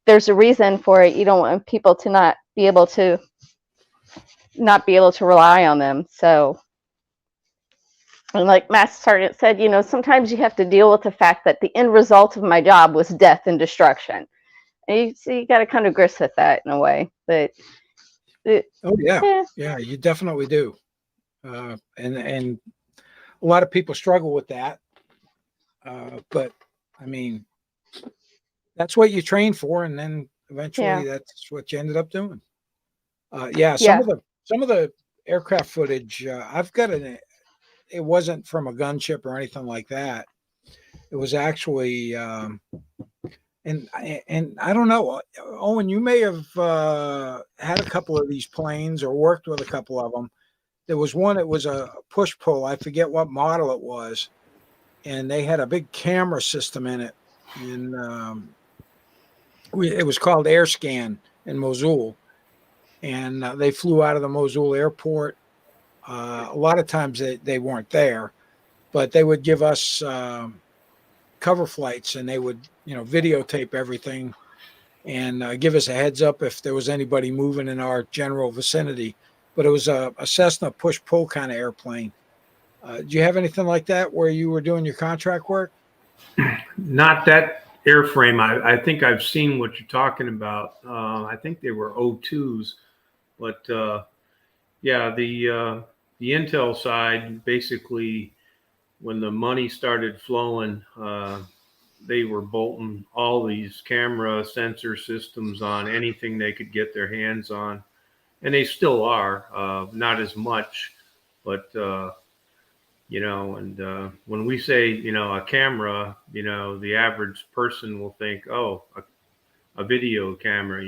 there's a reason for it. You don't want people to not be able to rely on them. So, and like Master Sergeant said, sometimes you have to deal with the fact that the end result of my job was death and destruction. And you got to kind of grist with that in a way. But Oh yeah, you definitely do. And a lot of people struggle with that. But I mean, that's what you train for, and then eventually that's what you ended up doing. Some of the aircraft footage I've got it wasn't from a gunship or anything like that. It was actually and I don't know, Owen, you may have had a couple of these planes or worked with a couple of them. There was one, it was a push pull. I forget what model it was, and they had a big camera system in it, and it was called AirScan in Mosul, and they flew out of the Mosul airport. A lot of times they weren't there, but they would give us cover flights, and they would videotape everything and give us a heads up if there was anybody moving in our general vicinity. But it was a Cessna push-pull kind of airplane. Do you have anything like that where you were doing your contract work? Not that airframe. I think I've seen what you're talking about. I think they were O2s, but the Intel side, basically, when the money started flowing, they were bolting all these camera sensor systems on anything they could get their hands on. And they still are, not as much, but, when we say, a camera, the average person will think, oh, a video camera,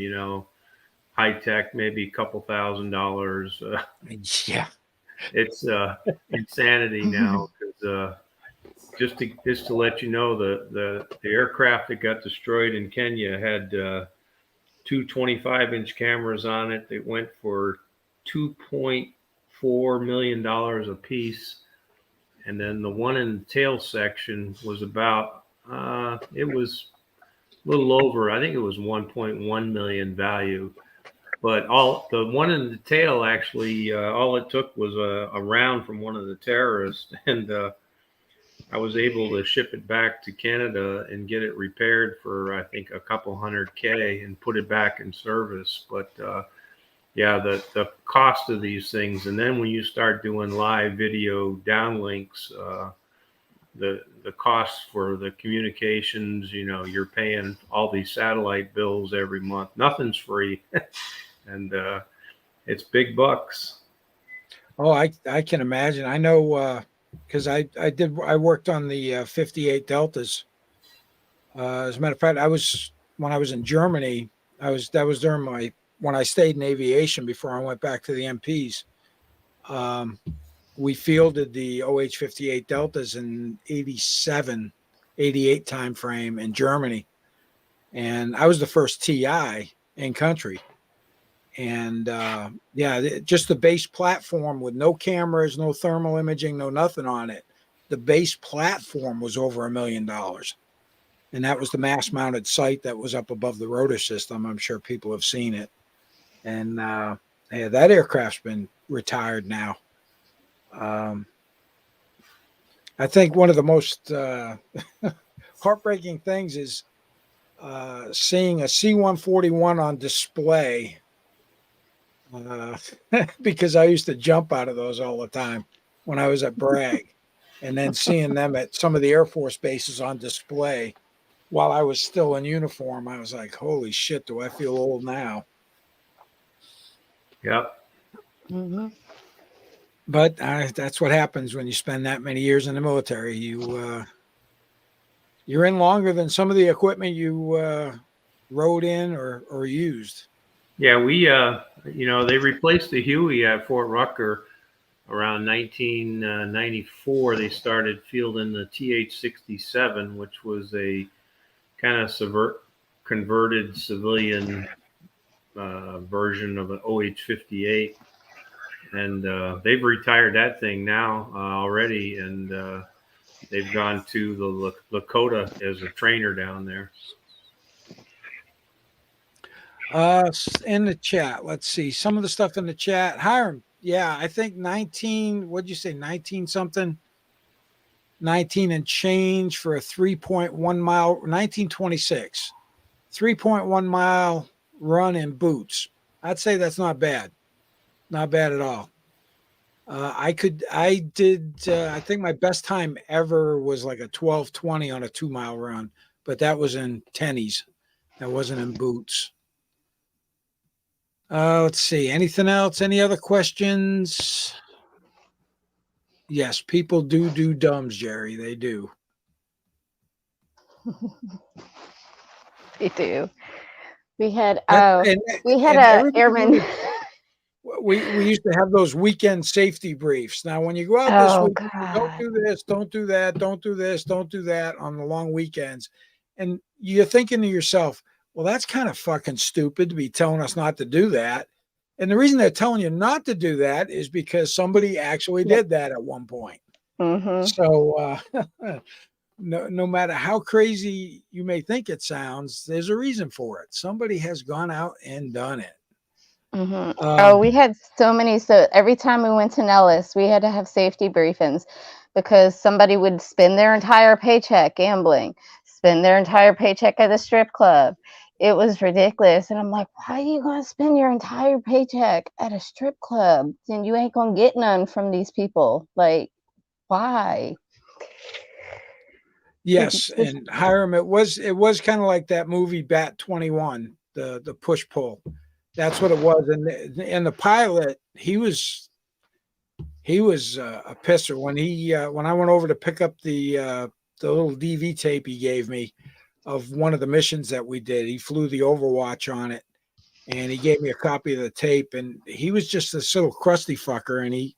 high tech, maybe a couple $1,000. Yeah. It's insanity now, because just to let you know, the aircraft that got destroyed in Kenya had two 25-inch cameras on it. They went for $2.4 million a piece, and then the one in the tail section was about it was a little over, I think it was 1.1 million value. But the one in the tail, actually, all it took was a round from one of the terrorists, and I was able to ship it back to Canada and get it repaired for, I think, a couple $100K and put it back in service. But the cost of these things, and then when you start doing live video downlinks, the costs for the communications, you're paying all these satellite bills every month. Nothing's free. And it's big bucks. Oh, I can imagine. I know, because I worked on the 58 Deltas. As a matter of fact, when I was in Germany, that was during when I stayed in aviation before I went back to the MPs. We fielded the OH-58 Deltas in 87, 88 timeframe in Germany. And I was the first TI in country. And just the base platform with no cameras, no thermal imaging, no nothing on it. The base platform was over $1 million. And that was the mass mounted sight that was up above the rotor system. I'm sure people have seen it. And that aircraft's been retired now. I think one of the most heartbreaking things is seeing a C-141 on display. Because I used to jump out of those all the time when I was at Bragg, and then seeing them at some of the Air Force bases on display, while I was still in uniform. I was like, holy shit, do I feel old now? Yep. Hmm. But that's what happens when you spend that many years in the military. You're in longer than some of the equipment you rode in or used. Yeah, they replaced the Huey at Fort Rucker around 1994. They started fielding the TH-67, which was a kind of converted civilian version of an OH-58. And they've retired that thing now already, and they've gone to the Lakota as a trainer down there. In the chat, let's see some of the stuff in the chat. Hiram, yeah, I think 19. What'd you say? 19 something. 19 and change for a 3.1 mile. 1926. 3.1 mile run in boots. I'd say that's not bad. Not bad at all. I think my best time ever was like a 12:20 on a 2 mile run, but that was in tennies. That wasn't in boots. Let's see. Anything else? Any other questions? Yes, people do dumbs, Jerry. They do. They do. We had And a airman. We used to have those weekend safety briefs. Now, when you go out this week, don't do this, don't do that, don't do this, don't do that on the long weekends. And you're thinking to yourself, well, that's kind of fucking stupid to be telling us not to do that. And the reason they're telling you not to do that is because somebody actually did that at one point. Mm-hmm. So no matter how crazy you may think it sounds, there's a reason for it. Somebody has gone out and done it. Mm-hmm. We had so many. So every time we went to Nellis, we had to have safety briefings because somebody would spend their entire paycheck gambling, spend their entire paycheck at the strip club. It was ridiculous. And I'm like, why are you going to spend your entire paycheck at a strip club? And you ain't going to get none from these people. Like, why? Yes, and Hiram, it was kind of like that movie Bat 21, the push pull. That's what it was. And the pilot, he was a pisser when I went over to pick up the little DV tape he gave me of one of the missions that we did. He flew the Overwatch on it, and he gave me a copy of the tape. And he was just this little crusty fucker. And he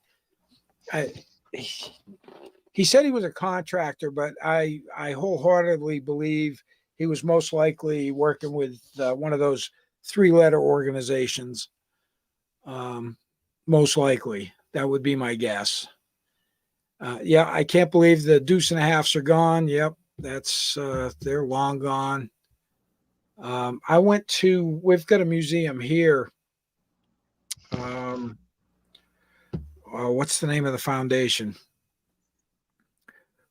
said he was a contractor, but I wholeheartedly believe he was most likely working with one of those 3-letter organizations. Most likely, that would be my guess. Yeah, I can't believe the deuce and a halfs are gone. Yep, that's they're long gone. We've got a museum here. What's the name of the foundation?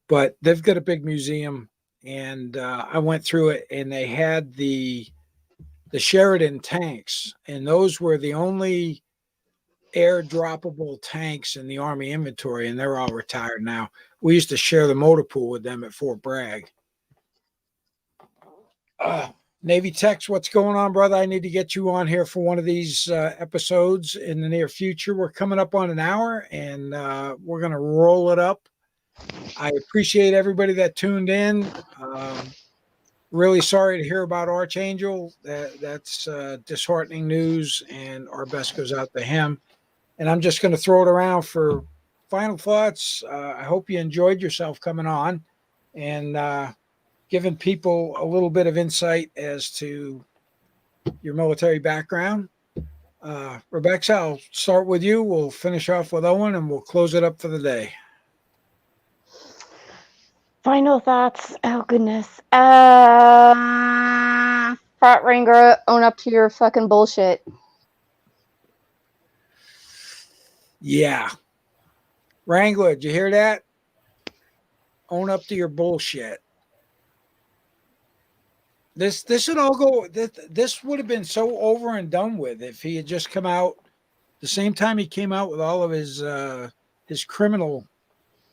But they've got a big museum, and I went through it, and they had the Sheridan tanks, and those were the only air droppable tanks in the Army inventory, and they're all retired now. We used to share the motor pool with them at Fort Bragg. Navy Techs, what's going on, brother? I need to get you on here for one of these episodes in the near future. We're coming up on an hour, and we're going to roll it up. I appreciate everybody that tuned in. Really sorry to hear about Archangel. That's disheartening news, and our best goes out to him. And I'm just going to throw it around for final thoughts. I hope you enjoyed yourself coming on and giving people a little bit of insight as to your military background. Rebecca, I'll start with you. We'll finish off with Owen, and we'll close it up for the day. Final thoughts. Oh, goodness. Front Ranger, own up to your fucking bullshit. Yeah. Wrangler, did you hear that? Own up to your bullshit. This should all go. This would have been so over and done with if he had just come out the same time he came out with all of his criminal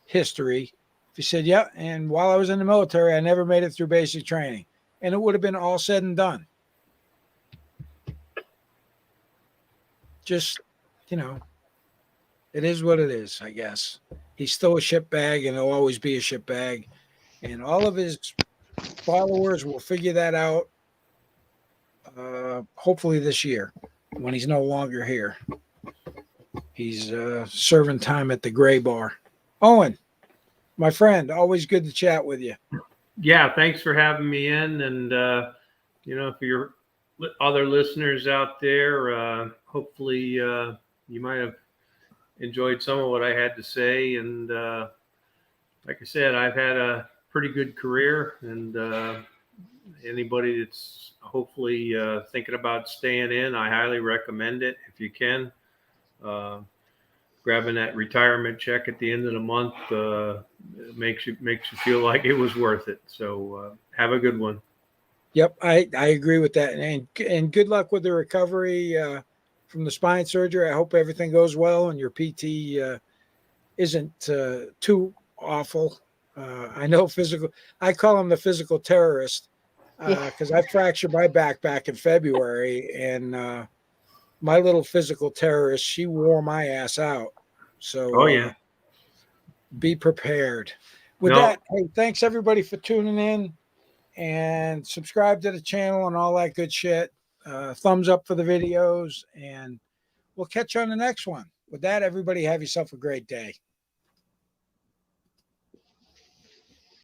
history. If he said, "Yeah," and while I was in the military, I never made it through basic training. and it would have been all said and done. Just, you know, it is what it is, I guess. He's still a shitbag, and he'll always be a shitbag. And all of his followers will figure that out, hopefully this year, when he's no longer here. He's serving time at the Gray Bar. Owen, my friend, always good to chat with you. Yeah, thanks for having me in. And, for your other listeners out there, hopefully you might have enjoyed some of what I had to say. And like I said, I've had a pretty good career. And anybody that's hopefully thinking about staying in, I highly recommend it if you can. Grabbing that retirement check at the end of the month makes you feel like it was worth it. So have a good one. Yep, I agree with that, and good luck with the recovery from the spine surgery. I hope everything goes well and your PT isn't too awful. I know I call him the physical terrorist because I fractured my back in February, and my little physical terrorist, she wore my ass out. So be prepared. With that, hey, thanks everybody for tuning in, and subscribe to the channel and all that good shit. Thumbs up for the videos, and we'll catch you on the next one. With that, everybody have yourself a great day.